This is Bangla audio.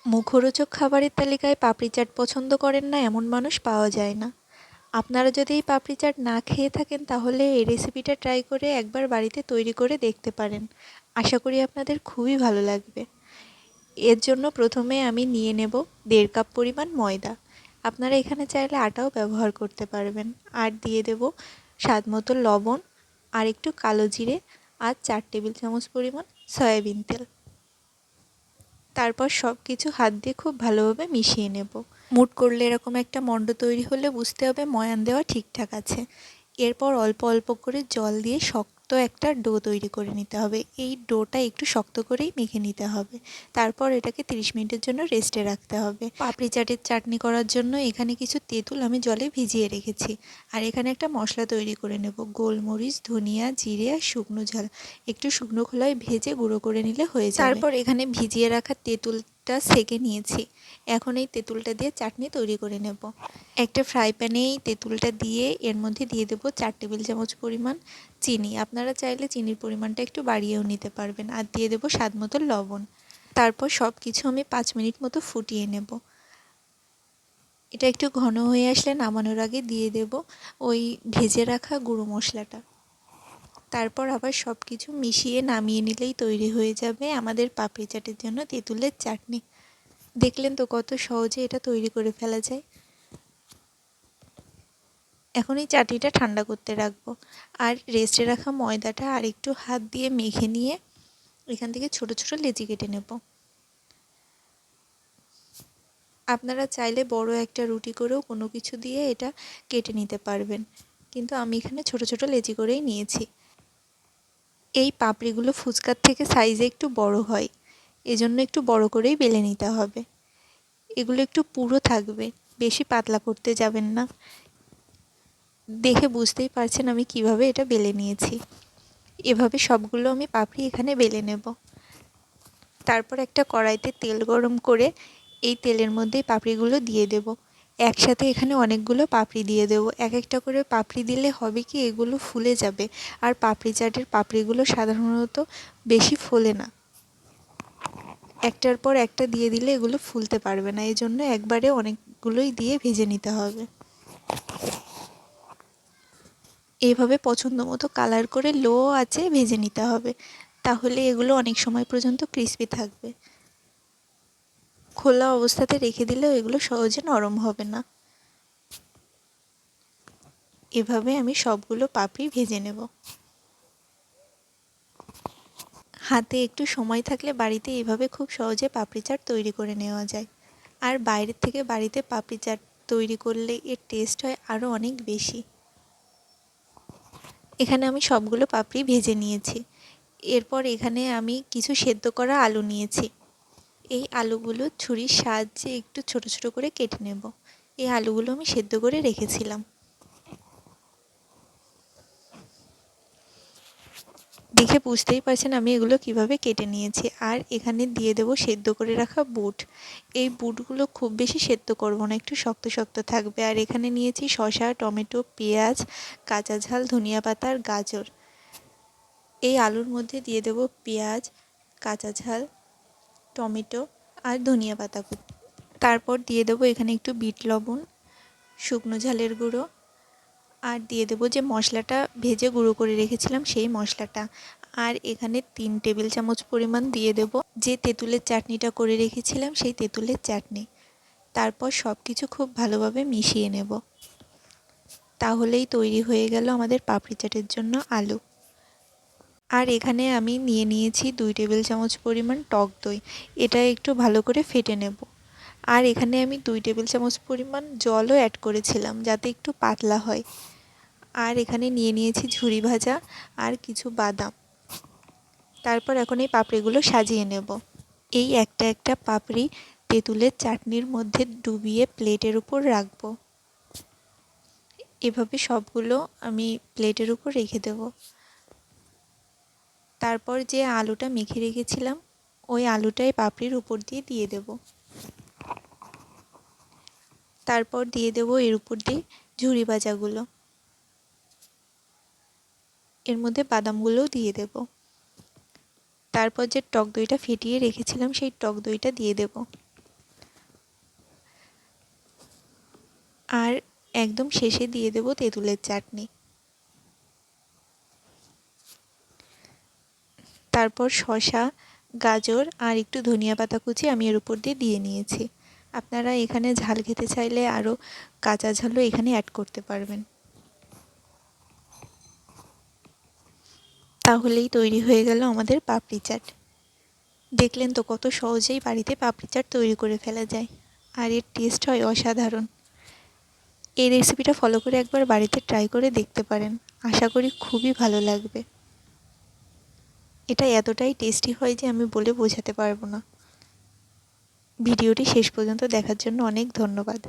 মুখরোচক খাবারের তালিকায় পাপড়ি চাট পছন্দ করেন না এমন মানুষ পাওয়া যায় না। আপনারা যদি এই পাপড়ি চাট না খেয়ে থাকেন তাহলে এই রেসিপিটা ট্রাই করে একবার বাড়িতে তৈরি করে দেখতে পারেন। আশা করি আপনাদের খুবই ভালো লাগবে। এর জন্য প্রথমে আমি নিয়ে নেব 1.5 কাপ পরিমাণ ময়দা। আপনারা এখানে চাইলে আটাও ব্যবহার করতে পারবেন। আর দিয়ে দেব স্বাদ মতো লবণ, আর একটু কালো জিরে, আর 4 টেবিল চামচ পরিমাণ সয়াবিন তেল। তারপর সব কিছু হাত দিয়ে খুব ভালোভাবে মিশিয়ে নেব। মুট করলে এরকম একটা মণ্ড তৈরি হলে বুঝতে হবে ময়ান দেওয়া ঠিকঠাক আছে। এরপর অল্প অল্প করে জল দিয়ে শক্ত একটা ডো তৈরি করে নিতে হবে। এই ডোটা একটু শক্ত করেই মেখে নিতে হবে। তারপর এটাকে 30 মিনিটের জন্য রেস্টে রাখতে হবে। পাপড়ি চাটের চাটনি করার জন্য এখানে কিছু তেঁতুল আমি জলে ভিজিয়ে রেখেছি। আর এখানে একটা মশলা তৈরি করে নেব। গোলমরিচ, ধনিয়া, জিরে আর শুকনো ঝাল একটু শুকনো খোলায় ভেজে গুঁড়ো করে নিলে হয়ে যাবে। তারপর এখানে ভিজিয়ে রাখা তেঁতুলটা সেঁকে নিয়েছি। এখন এই তেঁতুলটা দিয়ে চাটনি তৈরি করে নেব। একটা ফ্রাই প্যানে এই তেঁতুলটা দিয়ে এর মধ্যে দিয়ে দেবো 4 টেবিল চামচ পরিমাণ চিনি। আপনারা চাইলে চিনির পরিমাণটা একটু বাড়িয়েও নিতে পারবেন। আর দিয়ে দেবো স্বাদ মতো লবণ। তারপর সব কিছু আমি 5 মিনিট মতো ফুটিয়ে নেব। এটা একটু ঘন হয়ে আসলে নামানোর আগে দিয়ে দেব ওই ভেজে রাখা গুঁড়ো মশলাটা। তারপর আবার সব কিছু মিশিয়ে নামিয়ে নিলেই তৈরি হয়ে যাবে আমাদের পাপড়ি চাটের জন্য তেঁতুলের চাটনি। দেখলেন তো কত সহজে এটা তৈরি করে ফেলা যায়। এখন এই চাটনিটা ঠান্ডা করতে রাখবো। আর রেস্টে রাখা ময়দাটা আর একটু হাত দিয়ে মেখে নিয়ে এখান থেকে ছোট ছোট লেচি কেটে নেব। আপনারা চাইলে বড় একটা রুটি করেও কোনো কিছু দিয়ে এটা কেটে নিতে পারবেন, কিন্তু আমি এখানে ছোট ছোট লেচি করেই নিয়েছি। এই পাপড়িগুলো ফুচকার থেকে সাইজে একটু বড় হয়, এজন্য একটু বড় করেই বেলে নিতে হবে। এগুলো একটু পুরো থাকবে, বেশি পাতলা করতে যাবেন না। দেখে বুঝতেই পারছেন আমি কিভাবে এটা বেলে নিয়েছি। এভাবে সবগুলো আমি পাপড়ি এখানে বেলে নেব। তারপর একটা কড়াইতে তেল গরম করে এই তেলের মধ্যে পাপড়িগুলো দিয়ে দেব। একসাথে এখানে অনেকগুলো পাপড়ি দিয়ে দেব। এক একটা করে পাপড়ি দিলে হবে কি এগুলো ফুলে যাবে, আর পাপড়ি চাটের পাপড়িগুলো সাধারণত বেশি ফোলে না। একটার পর একটা দিয়ে দিলে এগুলো ফুলতে পারবে না, এই জন্য একবারে অনেকগুলোই দিয়ে ভেজে নিতে হবে। এইভাবে পছন্দ মতো কালার করে লো আঁচে ভেজে নিতে হবে, তাহলে এগুলো অনেক সময় পর্যন্ত ক্রিস্পি থাকবে। খোলা অবস্থাতে রেখে দিলেও এগুলো সহজে নরম হবে না। এভাবে আমি সবগুলো পাপড়ি ভেজে নেব। হাতে একটু সময় থাকলে বাড়িতে এভাবে খুব সহজে পাপড়ি চাট তৈরি করে নেওয়া যায়। আর বাইরের থেকে বাড়িতে পাপড়ি চাট তৈরি করলে এর টেস্ট হয় আরও অনেক বেশি। এখানে আমি সবগুলো পাপড়ি ভেজে নিয়েছি। এরপর এখানে আমি কিছু সেদ্ধ করা আলু নিয়েছি। এই আলুগুলো ছুরির সাহায্যে একটু ছোট ছোট করে কেটে নেব। এই আলুগুলো আমি সেদ্ধ করে রেখেছিলাম। দেখে বুঝতেই পারছেন আমি এগুলো কিভাবে কেটে নিয়েছি। আর এখানে দিয়ে দেব সেদ্ধ করে রাখা বুট। এই বুটগুলো খুব বেশি সেদ্ধ করব না, একটু শক্ত শক্ত থাকবে। আর এখানে নিয়েছি শসা, টমেটো, পেঁয়াজ, কাঁচা ঝাল, ধনিয়া পাতা আর গাজর। এই আলুর মধ্যে দিয়ে দেব পেঁয়াজ, কাঁচা ঝাল, টমেটো আর ধনিয়া পাতা কুচি। তারপর দিয়ে দেবো এখানে একটু বিট লবণ, শুকনো ঝালের গুঁড়ো, আর দিয়ে দেবো যে মশলাটা ভেজে গুঁড়ো করে রেখেছিলাম সেই মশলাটা। আর এখানে 3 টেবিল চামচ পরিমাণ দিয়ে দেবো যে তেঁতুলের চাটনিটা করে রেখেছিলাম সেই তেঁতুলের চাটনি। তারপর সব কিছু খুব ভালোভাবে মিশিয়ে নেব। তাহলেই তৈরি হয়ে গেল আমাদের পাপড়ি চাটের জন্য আলু। আর এখানে আমি নিয়ে নিয়েছি 2 টেবিল চামচ পরিমাণ টক দই। এটা একটু ভালো করে ফেটে নেব। আর এখানে আমি 2 টেবিল চামচ পরিমাণ জলও অ্যাড করেছিলাম যাতে একটু পাতলা হয়। আর এখানে নিয়ে নিয়েছি ঝুরি ভাজা আর কিছু বাদাম। তারপর এখন এই পাপড়িগুলো সাজিয়ে নেব। এই একটা একটা পাপড়ি তেঁতুলের চাটনির মধ্যে ডুবিয়ে প্লেটের উপর রাখবো। এভাবে সবগুলো আমি প্লেটের উপর রেখে দেব। তারপর যে আলুটা মেখে রেখেছিলাম ওই আলুটাই পাপড়ির উপর দিয়ে দেব। তারপর দিয়ে দেব এর উপর দিয়ে ঝুরি ভাজাগুলো। এর মধ্যে বাদামগুলোও দিয়ে দেব। তারপর যে টক দইটা ফেটিয়ে রেখেছিলাম সেই টক দইটা দিয়ে দেব। আর একদম শেষে দিয়ে দেব তেঁতুলের চাটনি। তারপর শসা, গাজর আর একটু ধনিয়া পাতা কুচি আমি এর উপর দিয়ে নিয়েছি। আপনারা এখানে ঝাল খেতে চাইলে আরও কাঁচা ঝালও এখানে অ্যাড করতে পারবেন। তাহলেই তৈরি হয়ে গেল আমাদের পাপড়ি চাট। দেখলেন তো কত সহজেই বাড়িতে পাপড়ি চাট তৈরি করে ফেলা যায়, আর এর টেস্ট হয় অসাধারণ। এই রেসিপিটা ফলো করে একবার বাড়িতে ট্রাই করে দেখতে পারেন, আশা করি খুবই ভালো লাগবে। এটা এতটাই টেস্টি হয় যে আমি বলে বোঝাতে পারবো না। ভিডিওটি শেষ পর্যন্ত দেখার জন্য অনেক ধন্যবাদ।